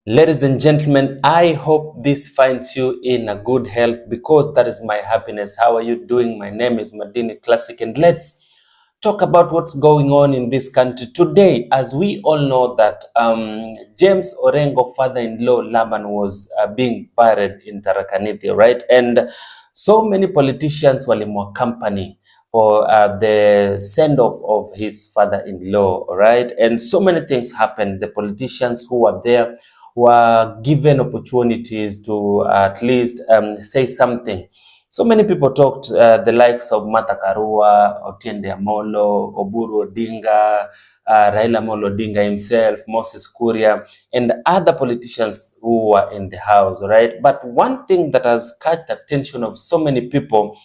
Ladies and gentlemen, I hope this finds you in a good health, because that is my happiness. How are you doing? My name is Madini Classic, and let's talk about what's going on in this country today. As we all know that James Orengo, father-in-law Laban, was being buried in Tharaka Nithi, right? And so many politicians were in company for the send-off of his father-in-law, right? And so many things happened. The politicians who were there were given opportunities to at least say something. So many people talked, the likes of Martha Karua, Otiende Amolo, Oburu Odinga, Raila Amolo Odinga himself, Moses Kuria, and other politicians who were in the house, right? But one thing that has caught the attention of so many people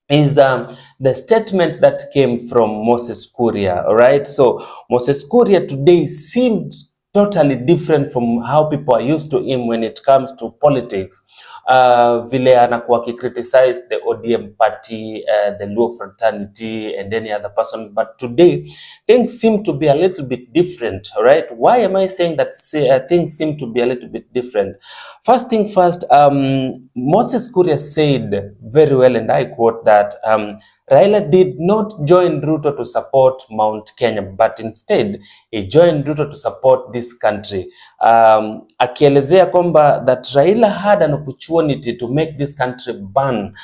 is the statement that came from Moses Kuria, all right? So Moses Kuria today seemed totally different from how people are used to him when it comes to politics. Vile anakuwa criticize the ODM party, the Luo fraternity, and any other person. But today, things seem to be a little bit different, all right? Why am I saying that things seem to be a little bit different? First thing first, Moses Kuria said very well, and I quote that, Raila did not join RUTO to support Mount Kenya, but instead he joined RUTO to support this country. Akielezea kwamba that Raila had an opportunity to make this country burn.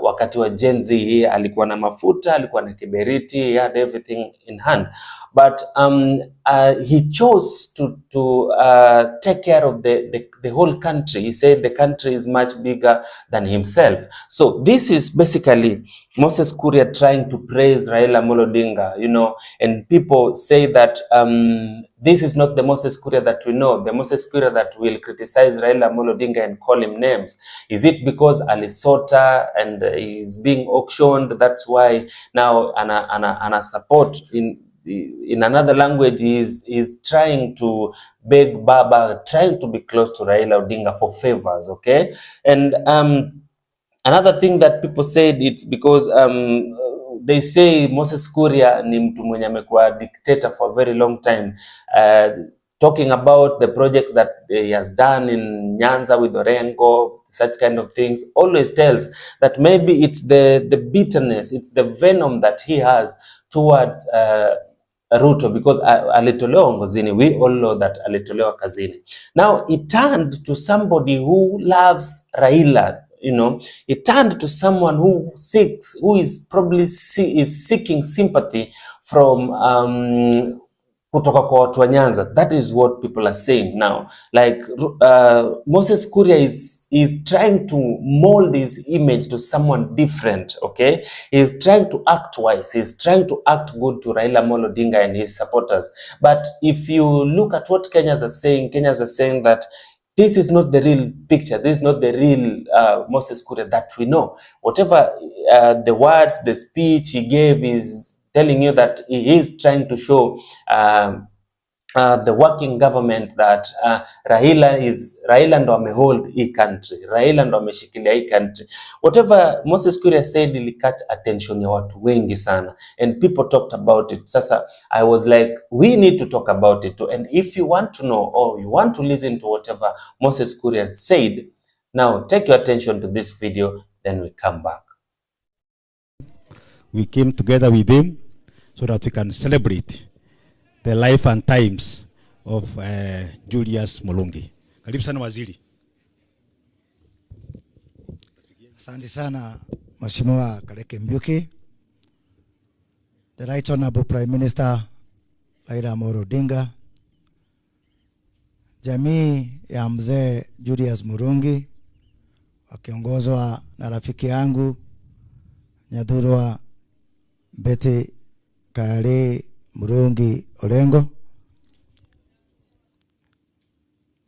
Wakati wa Gen Z, alikuwa na mafuta, alikuwa na kiberiti, he had everything in hand. But he chose to take care of the whole country. He said the country is much bigger than himself. So this is basically Moses Kuria trying to praise Raila Amolo Odinga, you know, and people say that this is not the Moses Kuria that we know, the Moses Kuria that will criticize Raila Amolo Odinga and call him names. Is it because Alisota and he's being auctioned? That's why now ana support in another language is trying to beg Baba, trying to be close to Raila Odinga for favors, okay? And another thing that people said, it's because they say Moses Kuria ni mtu mwenye amekuwa dictator for a very long time, talking about the projects that he has done in Nyanza with Orengo, such kind of things, always tells that maybe it's the bitterness, it's the venom that he has towards RUTO, because alitolewa ongozini. We all know that alitolewa kazini. Now he turned to somebody who loves Raila, you know. He turned to someone who is probably seeking sympathy from kutoka kwa watu wa Nyanza. That is what people are saying now. Like Moses Kuria is trying to mold his image to someone different, okay? He is trying to act wise. He is trying to act good to Raila Amolo Odinga and his supporters. But if you look at what Kenyans are saying that this is not the real picture. This is not the real Moses Kuria that we know. Whatever the words, the speech he gave is telling you that he is trying to show the working government that Raila ndo amehold hii country. Raila ndo ameshikilia hii country. Whatever Moses Kuria said ili catch attention ya watu wengi sana. And people talked about it. Sasa I was like, we need to talk about it too. And if you want to know or you want to listen to whatever Moses Kuria said, now take your attention to this video, then we come back. We came together with him so that we can celebrate the life and times of Julius Mulungi. Karibu sana waziri. Asante sana Mheshimiwa Kareke Mbiuki, the Right Honorable Prime Minister Raila Amolo Odinga, jamii ya mzee Julius Mulungi wakiongozwa na rafiki yangu Nyadhurwa Bete Kale Mulungi Orengo,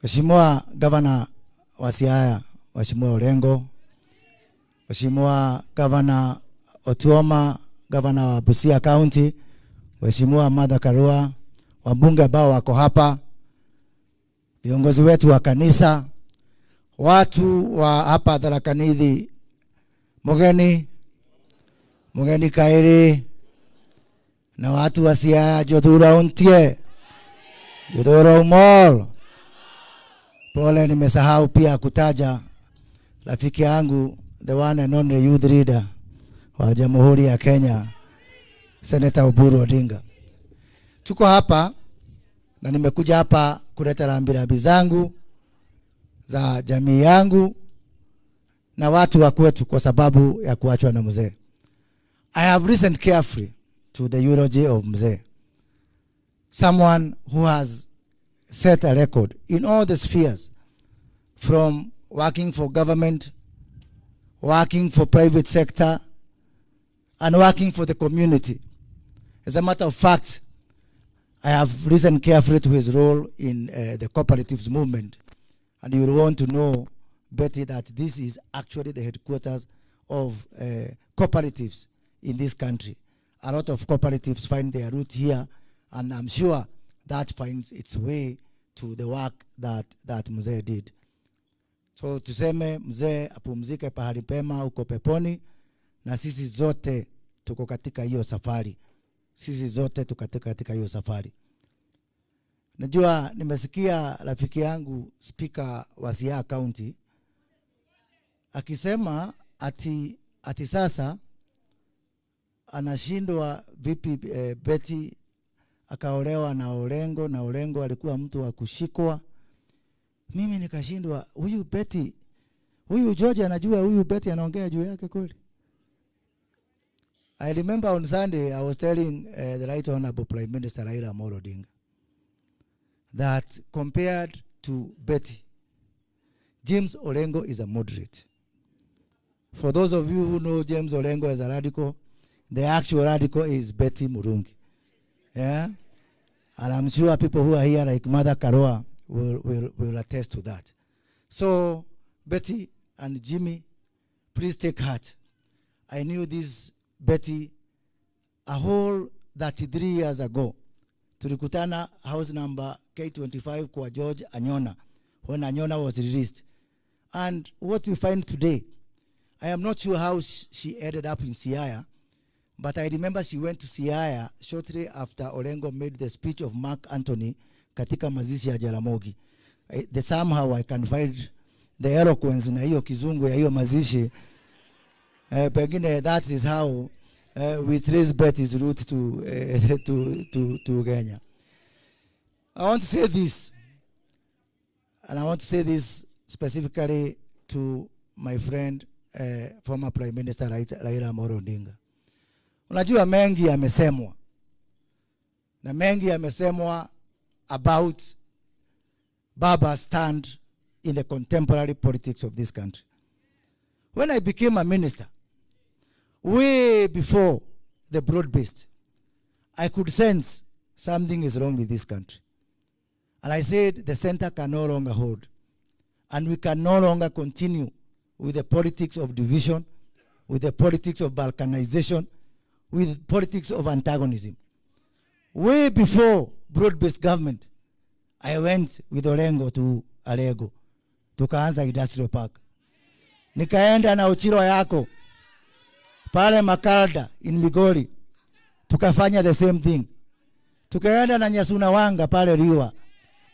Mheshimiwa Gavana wa Siaya Mheshimiwa Orengo, Mheshimiwa Gavana Otuoma, Gavana wa Busia County, Mheshimiwa Martha Karua, wabunge ambao wako hapa, viongozi wetu wa kanisa, watu wa hapa Tharaka Nithi, Mugeni Kairi, na watu wa Siaya, Jothura Untie, Jothura Umol, Pole, nimesahau pia kutaja rafiki yangu, the one and only youth leader wa Jamhuri ya Kenya, Senator Oburu Odinga. Tuko hapa na nimekuja hapa kuleta rambirambi zangu za jamii yangu na watu wa kwetu kwa sababu ya kuachwa na mzee. I have listened carefully to the eulogy of mzee. Someone who has set a record in all the spheres, from working for government, working for private sector, and working for the community. As a matter of fact, I have listened carefully to his role in the cooperatives movement. And you will want to know, Betty, that this is actually the headquarters of cooperatives in this country. A lot of cooperatives find their root here, and I'm sure that finds its way to the work that mzee did. So tuseme mzee apumzike pahali pema huko peponi, na sisi zote tuko katika hiyo safari. Sisi zote tuko katika hiyo safari. Najua nimesikia rafiki yangu speaker wa Siaya County akisema ati sasa anashindwa vipi Betty akaolewa na Orengo, na Orengo alikuwa mtu wa kushikwa. Mimi nikashindwa, huyu Betty, huyu George anajua huyu Betty anaongea juu yake kweli? I remember on Sunday I was telling the Right Honorable Prime Minister RAILA Odinga that compared to Betty, James Orengo is a moderate. For those of you who know James Orengo as a radical, the actual radical is Betty Murungi. Yeah? And I'm sure people who are here like Mother Karoa will attest to that. So, Betty and Jimmy, please take heart. I knew this Betty a whole 33 years ago. Tulikutana house number K25 kwa George Anyona, when Anyona was released. And what we find today, I am not sure how she ended up in Siaya, but I remember she went to Siaya shortly after Orengo made the speech of Mark Anthony katika mazishi ya Jaramogi. Somehow I can find the eloquence na hiyo kizungu ya hiyo mazishi. Pengine that is how we trace Betty's route to Kenya. I want to say this, and I want to say this specifically to my friend, former Prime Minister Raila Odinga. Unajua mengi yamesemwa, na mengi yamesemwa about Baba's stand in the contemporary politics of this country. When I became a minister, way before the broad-based, I could sense something is wrong with this country. And I said the center can no longer hold. And we can no longer continue with the politics of division, with the politics of balkanization, with politics of antagonism. Way before broad-based government, I went with Orengo to Alego, tukaanza industrial park. Nikaenda na Uchiro yako pale Makalda in Migori, tukafanya the same thing. Tukaenda na Nyasuna Wanga pale Riwa,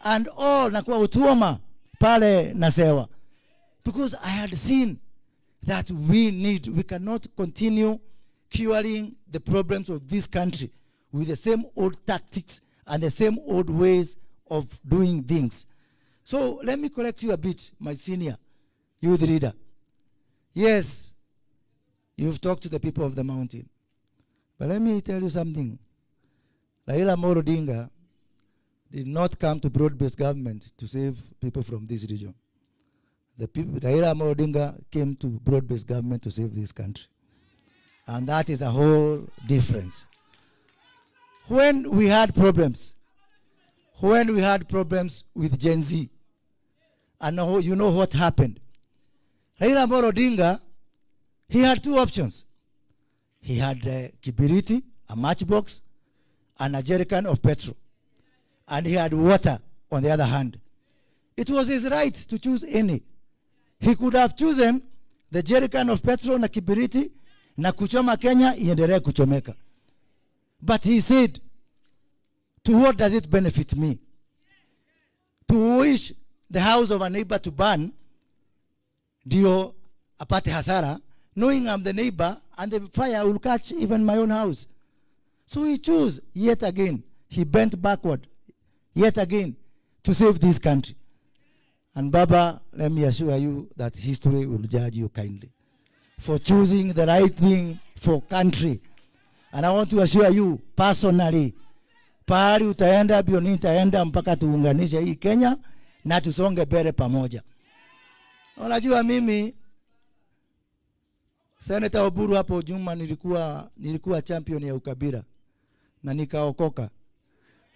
and all na kwa Utuoma pale Nasewa, because I had seen that we cannot continue curing the problems of this country with the same old tactics and the same old ways of doing things. So let me correct you a bit, my senior youth leader. Yes, you've talked to the people of the mountain. But let me tell you something. Raila Odinga did not come to broad-based government to save people from this region. Raila Odinga came to broad-based government to save this country. And that is a whole difference. When we had problems with Gen Z, and you know what happened. Raila Odinga, he had two options. He had kibiriti, a matchbox, and a jerrycan of petrol. And he had water on the other hand. It was his right to choose any. He could have chosen the jerrycan of petrol na kibiriti na kuchoma Kenya iendelee kuchomeka. But he said, to what does it benefit me? To wish the house of a neighbor to burn ndio apate hasara, knowing I'm the neighbor and the fire will catch even my own house. So he chose yet again. He bent backward yet again to save this country. And Baba, let me assure you that history will judge you kindly for choosing the right thing for country. And I want to assure you personally, pahali utaenda bio nitaenda mpaka tuunganishe hii Kenya na tusonge mbele pamoja. Unajua mimi Senator Oburu hapo Juma nilikuwa champion ya ukabila na nikaokoka.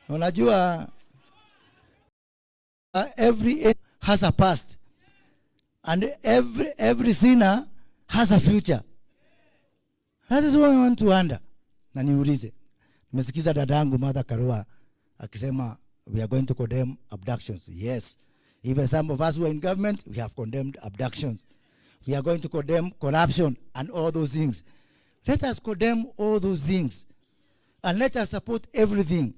Unajua every has a past and every sinner has a future. That is what I want to wonder. Na niulize, nimesikiza dadangu Mother Karua akisema we are going to condemn abductions. Yes, even some of us who are in government, we have condemned abductions. We are going to condemn corruption and all those things. Let us condemn all those things and let us support everything,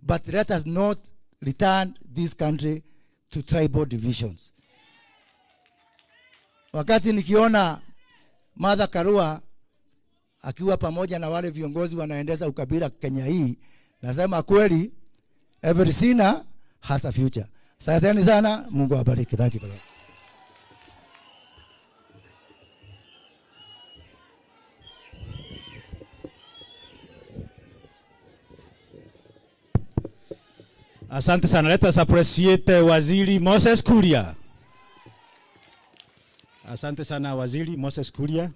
but let us not return this country to tribal divisions. Wakati nikiona Mother Karua akiwa pamoja na wale viongozi wanaendeza ukabila Kenya hii, nasema kweli every sinner has a future. Asanteni sana, Mungu awabariki. Thank you. Asante sana. Let us appreciate Waziri Moses Kuria. Asante sana Waziri Moses Kuria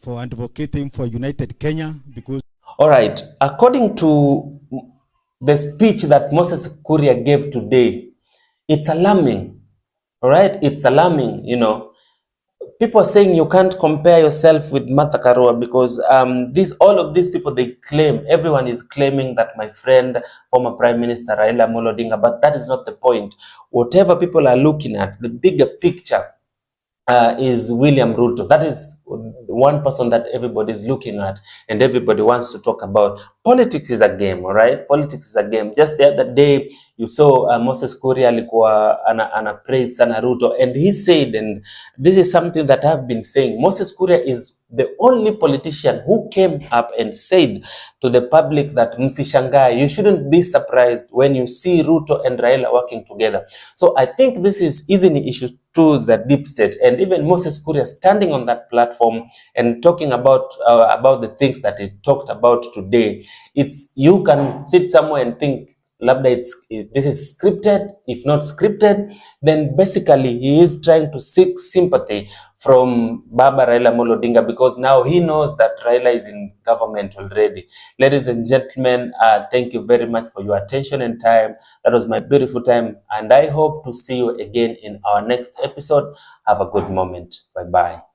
for advocating for United Kenya because... All right, according to the speech that Moses Kuria gave today, it's alarming. All right, it's alarming, you know. People are saying you can't compare yourself with Martha Karua because all of these people, they claim, everyone is claiming that my friend, former Prime Minister RAILA Odinga, but that is not the point. Whatever people are looking at, the bigger picture is William Ruto. That is one person that everybody is looking at and everybody wants to talk about. Politics is a game, all right? Politics is a game. Just the other day, you saw Moses Kuria alikuwa ana praise sana Ruto, and he said, and this is something that I've been saying, Moses Kuria is the only politician who came up and said to the public that msishangae, you shouldn't be surprised when you see Ruto and Raila working together. So I think this is easily issue to the deep state, and even Moses Kuria standing on that platform and talking about the things that he talked about today. It's, you can sit somewhere and think, labda this is scripted. If not scripted, then basically he is trying to seek sympathy from Baba Raila Odinga because now he knows that Raila is in government already. Ladies and gentlemen, thank you very much for your attention and time. That was my beautiful time, and I hope to see you again in our next episode. Have a good moment. Bye-bye.